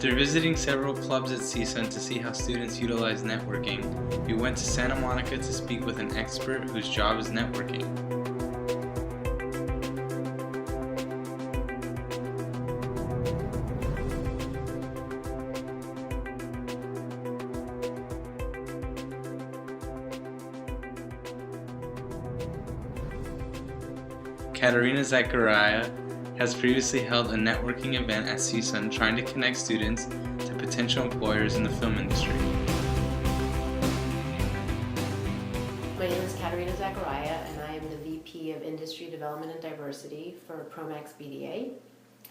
After visiting several clubs at CSUN to see how students utilize networking, we went to Santa Monica to speak with an expert whose job is networking. Katerina Zachariah has previously held a networking event at CSUN trying to connect students to potential employers in the film industry. My name is Katerina Zachariah, and I am the VP of Industry Development and Diversity for Promax BDA.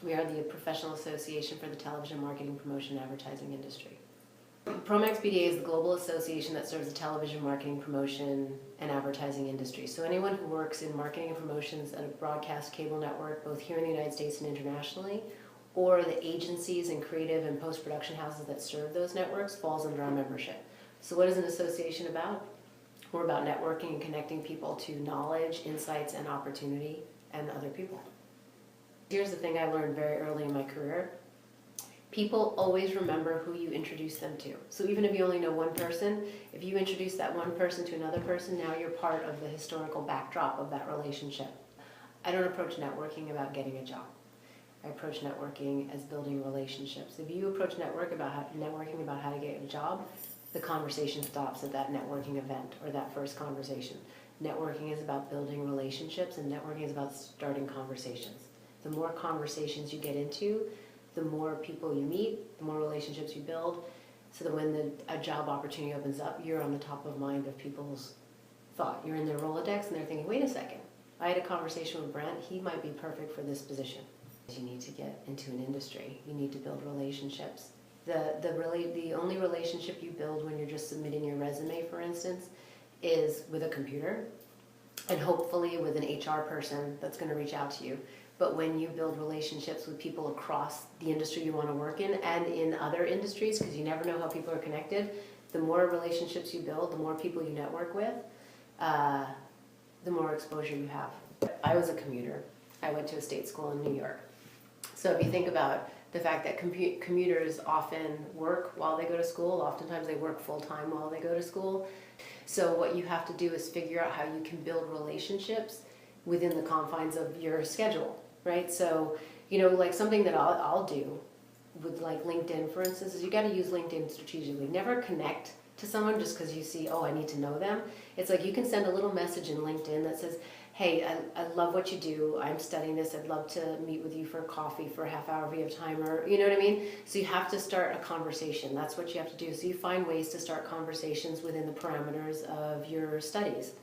We are the professional association for the television marketing, promotion, and advertising industry. Promax BDA is the global association that serves the television marketing, promotion, and advertising industry. So anyone who works in marketing and promotions at a broadcast cable network, both here in the United States and internationally, or the agencies and creative and post-production houses that serve those networks falls under our membership. So what is an association about? We're about networking and connecting people to knowledge, insights, and opportunity, and other people. Here's the thing I learned very early in my career. People always remember who you introduce them to. So even if you only know one person, if you introduce that one person to another person, now you're part of the historical backdrop of that relationship. I don't approach networking about getting a job. I approach networking as building relationships. If you approach networking about how to get a job, the conversation stops at that networking event or that first conversation. Networking is about building relationships, and networking is about starting conversations. The more conversations you get into, the more people you meet, the more relationships you build, so that when a job opportunity opens up, you're on the top of mind of people's thought. You're in their Rolodex and they're thinking, wait a second, I had a conversation with Brent, he might be perfect for this position. You need to get into an industry. You need to build relationships. The only relationship you build when you're just submitting your resume, for instance, is with a computer, and hopefully with an HR person that's going to reach out to you. But when you build relationships with people across the industry you want to work in and in other industries, because you never know how people are connected, the more relationships you build, the more people you network with, the more exposure you have. I was a commuter. I went to a state school in New York. So if you think about the fact that commuters often work while they go to school, oftentimes they work full-time while they go to school. So what you have to do is figure out how you can build relationships within the confines of your schedule. Right? So, like something that I'll do with like LinkedIn, for instance, is you got to use LinkedIn strategically. Never connect to someone just because you see, oh, I need to know them. It's like you can send a little message in LinkedIn that says, hey, I love what you do. I'm studying this. I'd love to meet with you for coffee for a half hour if you have time, or you know what I mean? So you have to start a conversation. That's what you have to do. So you find ways to start conversations within the parameters of your studies.